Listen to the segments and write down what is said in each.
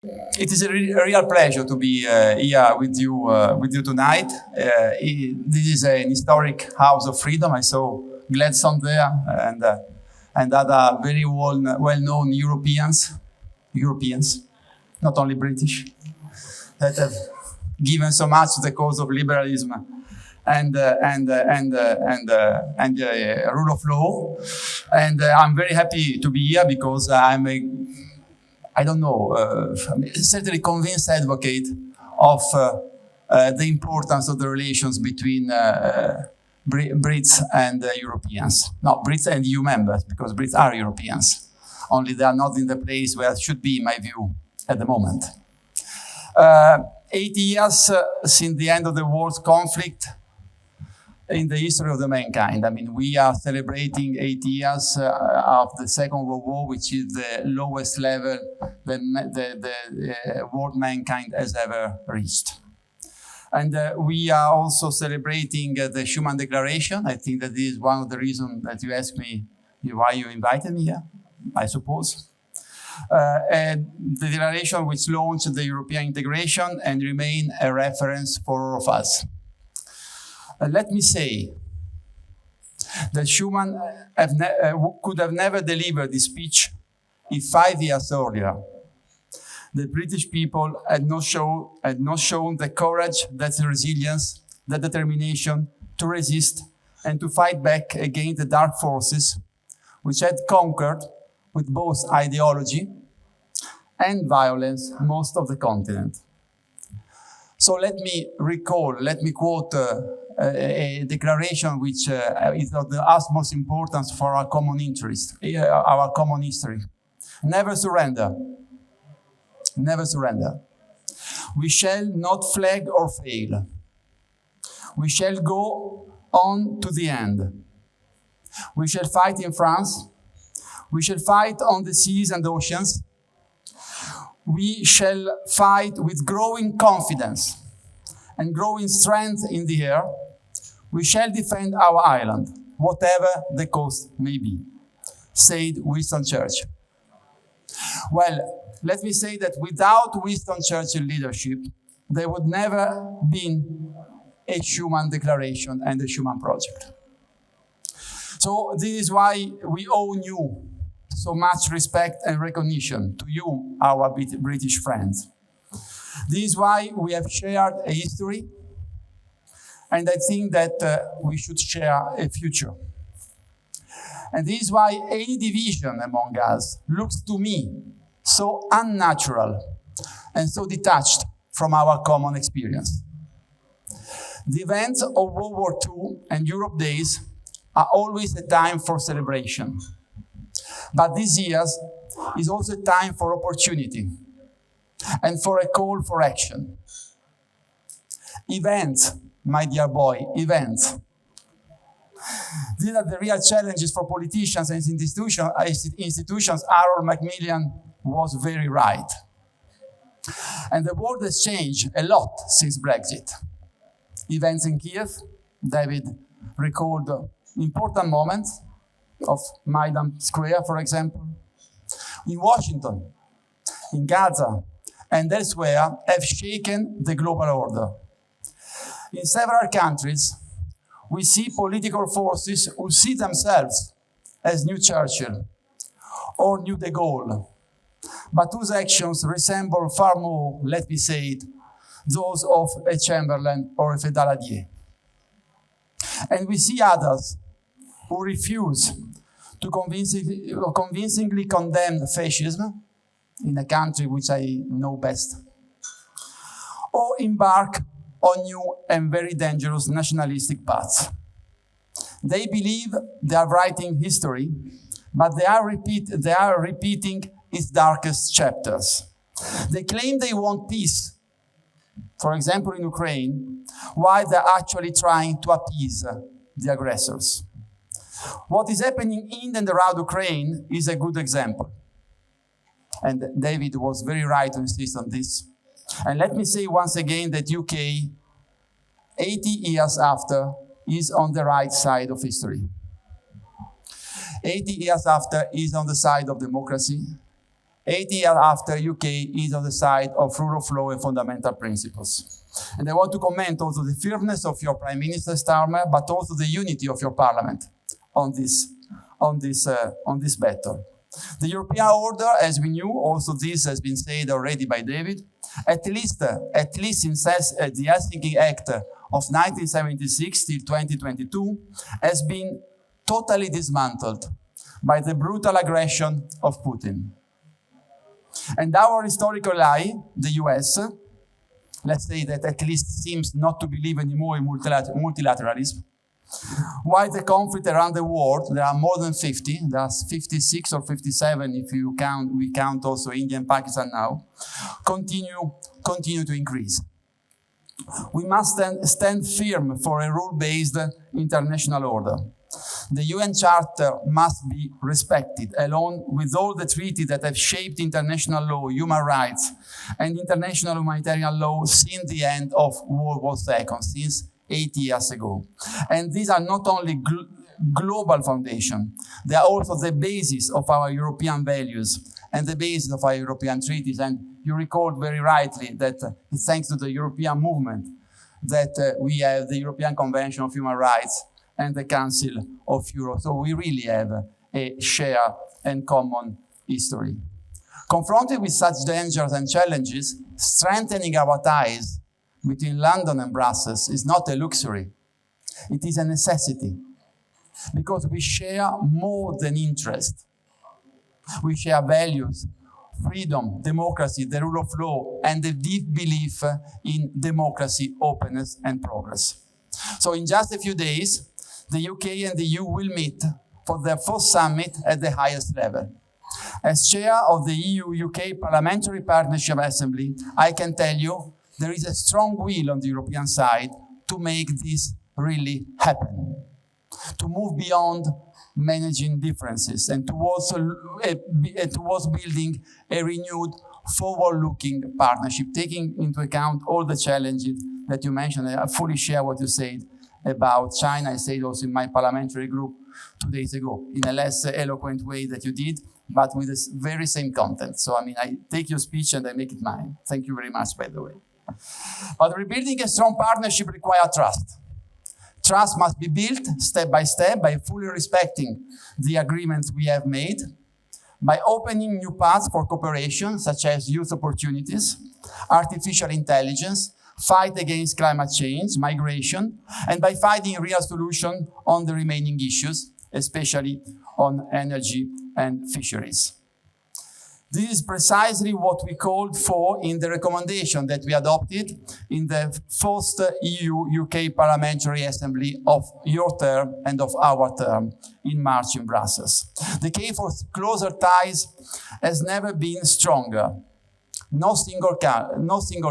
It is a real pleasure to be here with you tonight. This is an historic house of freedom. I saw Gladstone there and other very well-known Europeans, not only British, that have given so much to the cause of liberalism and rule of law. And I'm very happy to be here because I'm certainly convinced advocate of the importance of the relations between Brits and Europeans. Not Brits and EU members, because Brits are Europeans. Only they are not in the place where it should be, in my view, at the moment. 80 years since the end of the world's conflict in the history of the mankind. I mean, we are celebrating 80 years of the Second World War, which is the lowest level the world mankind has ever reached. And we are also celebrating the Schuman Declaration. I think that this is one of the reasons that you asked me why you invited me here, I suppose. And the declaration which launched the European integration and remain a reference for all of us. Let me say that Schuman could have never delivered this speech if 5 years earlier the British people had not shown the courage, that resilience, the determination to resist and to fight back against the dark forces which had conquered with both ideology and violence most of the continent. So let me quote a declaration which is of the utmost importance for our common interest, our common history. Never surrender. Never surrender. We shall not flag or fail. We shall go on to the end. We shall fight in France. We shall fight on the seas and oceans. We shall fight with growing confidence and growing strength in the air. We shall defend our island, whatever the cost may be, said Winston Churchill. Well, let me say that without Winston Churchill leadership, there would never been a Schuman Declaration and a Schuman Project. So this is why we owe you so much respect and recognition to you, our British friends. This is why we have shared a history, and I think that we should share a future. And this is why any division among us looks to me so unnatural and so detached from our common experience. The events of World War II and Europe Days are always a time for celebration. But this year is also a time for opportunity and for a call for action. Events, my dear boy, events. These are the real challenges for politicians and institutions. Harold Macmillan was very right. And the world has changed a lot since Brexit. Events in Kiev, David recalled important moments of Maidan Square, for example. In Washington, in Gaza, and elsewhere have shaken the global order. In several countries, we see political forces who see themselves as new Churchill or new de Gaulle, but whose actions resemble far more, let me say it, those of a Chamberlain or a Daladier. And we see others who refuse to convincingly condemn fascism in a country which I know best, or embark on new and very dangerous nationalistic paths. They believe they are writing history, but they are repeating its darkest chapters. They claim they want peace, for example in Ukraine, while they're actually trying to appease the aggressors. What is happening in and around Ukraine is a good example. And David was very right to insist on this. And let me say once again that UK, 80 years after, is on the right side of history. 80 years after is on the side of democracy. 80 years after UK is on the side of rule of law and fundamental principles. And I want to comment also the firmness of your Prime Minister Starmer, but also the unity of your Parliament on this battle. The European order, as we knew, also this has been said already by David, at least since the Helsinki Act of 1976 till 2022, has been totally dismantled by the brutal aggression of Putin. And our historical ally, the US, let's say that at least seems not to believe anymore in multilateralism. While the conflict around the world, there are more than 50, there are 56 or 57 if we count also India and Pakistan now, continue to increase. We must stand firm for a rule-based international order. The UN Charter must be respected, along with all the treaties that have shaped international law, human rights, and international humanitarian law since the end of World War II, since 80 years ago. And these are not only global foundations, they are also the basis of our European values and the basis of our European treaties. And you recalled very rightly that it's thanks to the European movement that we have the European Convention of Human Rights and the Council of Europe. So we really have a shared and common history. Confronted with such dangers and challenges, strengthening our ties between London and Brussels is not a luxury. It is a necessity, because we share more than interest. We share values, freedom, democracy, the rule of law, and the deep belief in democracy, openness, and progress. So in just a few days, the UK and the EU will meet for their first summit at the highest level. As chair of the EU-UK Parliamentary Partnership Assembly, I can tell you there is a strong will on the European side to make this really happen, to move beyond managing differences and towards building a renewed, forward-looking partnership, taking into account all the challenges that you mentioned. I fully share what you said about China. I said also in my parliamentary group 2 days ago, in a less eloquent way that you did, but with the very same content. So, I mean, I take your speech and I make it mine. Thank you very much, by the way. But rebuilding a strong partnership requires trust. Trust must be built step by step by fully respecting the agreements we have made, by opening new paths for cooperation, such as youth opportunities, artificial intelligence, fight against climate change, migration, and by finding real solutions on the remaining issues, especially on energy and fisheries. This is precisely what we called for in the recommendation that we adopted in the first EU-UK Parliamentary Assembly of your term and of our term in March in Brussels. The case for closer ties has never been stronger. No single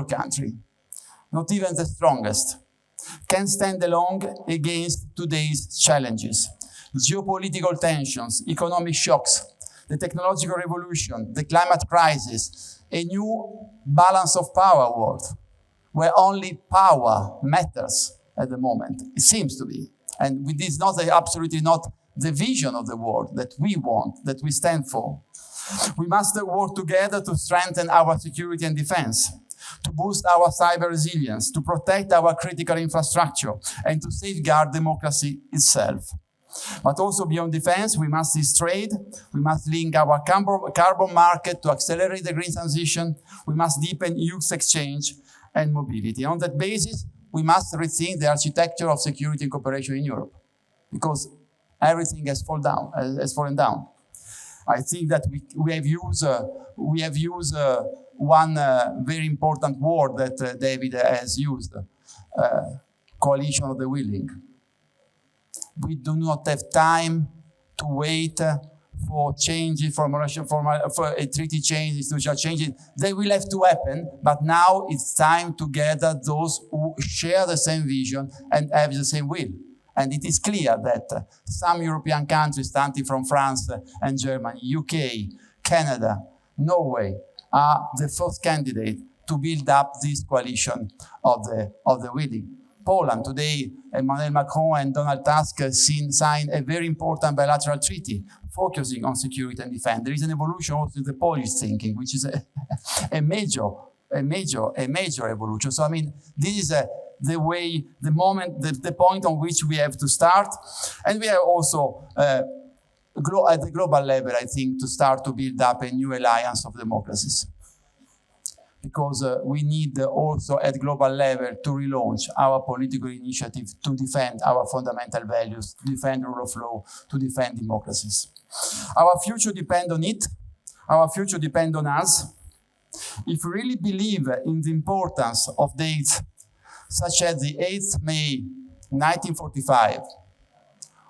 country, not even the strongest, can stand alone against today's challenges. Geopolitical tensions, economic shocks, the technological revolution, the climate crisis, a new balance of power world, where only power matters at the moment. It seems to be. And this is absolutely not the vision of the world that we want, that we stand for. We must work together to strengthen our security and defense, to boost our cyber resilience, to protect our critical infrastructure, and to safeguard democracy itself. But also beyond defense, we must seize trade, we must link our carbon market to accelerate the green transition, we must deepen youth exchange and mobility. On that basis, we must rethink the architecture of security and cooperation in Europe, because everything has fallen down. I think that we have used one very important word that David has used, coalition of the willing. We do not have time to wait for changes, for a treaty change, institutional changes. They will have to happen, but now it's time to gather those who share the same vision and have the same will. And it is clear that some European countries, starting from France and Germany, UK, Canada, Norway, are the first candidate to build up this coalition of the willing. Poland, today, Emmanuel Macron and Donald Tusk signed a very important bilateral treaty focusing on security and defense. There is an evolution also in the Polish thinking, which is a major evolution. So I mean, this is the way, the moment, the point on which we have to start, and we are also at the global level, I think, to start to build up a new alliance of democracies. Because we need also at global level to relaunch our political initiative to defend our fundamental values, to defend rule of law, to defend democracies. Our future depends on it. Our future depends on us. If we really believe in the importance of dates such as the 8th May 1945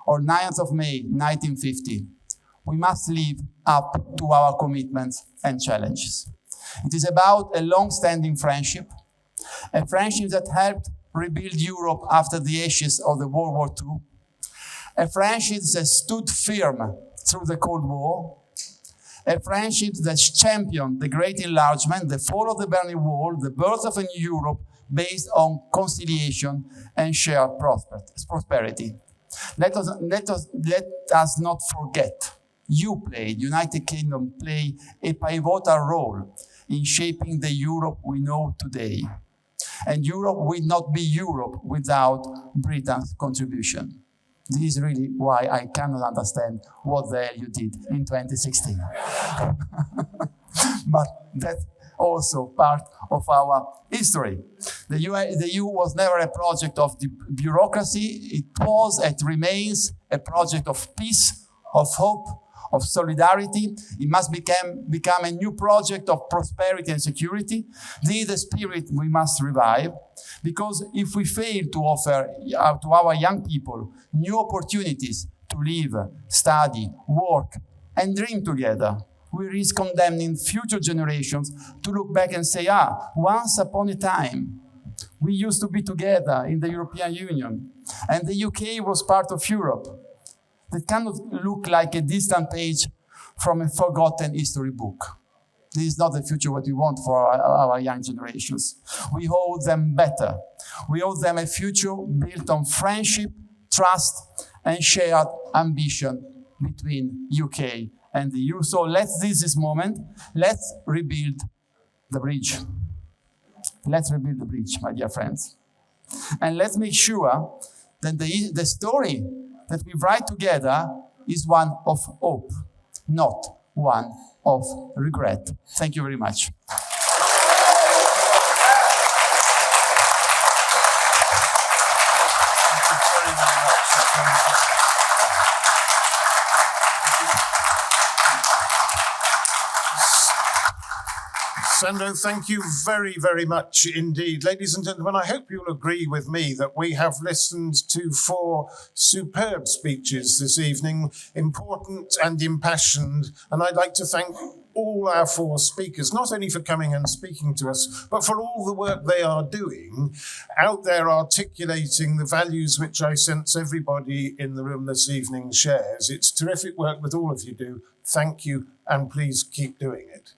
or 9th of May 1950, we must live up to our commitments and challenges. It is about a long-standing friendship, a friendship that helped rebuild Europe after the ashes of the World War II, a friendship that stood firm through the Cold War, a friendship that championed the Great Enlargement, the fall of the Berlin Wall, the birth of a new Europe based on conciliation and shared prosperity. Let us not forget, United Kingdom played a pivotal role in shaping the Europe we know today. And Europe will not be Europe without Britain's contribution. This is really why I cannot understand what the hell you did in 2016. But that's also part of our history. The EU was never a project of bureaucracy. It was, it remains a project of peace, of hope, of solidarity. It must become a new project of prosperity and security. This is the spirit we must revive, because if we fail to offer to our young people new opportunities to live, study, work, and dream together, we risk condemning future generations to look back and say, once upon a time, we used to be together in the European Union, and the UK was part of Europe. That cannot look like a distant page from a forgotten history book. This is not the future what we want for our young generations. We owe them better. We owe them a future built on friendship, trust, and shared ambition between UK and the EU. So let's seize this moment. Let's rebuild the bridge. Let's rebuild the bridge, my dear friends. And let's make sure that the story that we write together is one of hope, not one of regret. Thank you very much. Sandro, thank you very, very much indeed. Ladies and gentlemen, I hope you'll agree with me that we have listened to 4 superb speeches this evening, important and impassioned, and I'd like to thank all our 4 speakers, not only for coming and speaking to us, but for all the work they are doing out there articulating the values which I sense everybody in the room this evening shares. It's terrific work that all of you do. Thank you, and please keep doing it.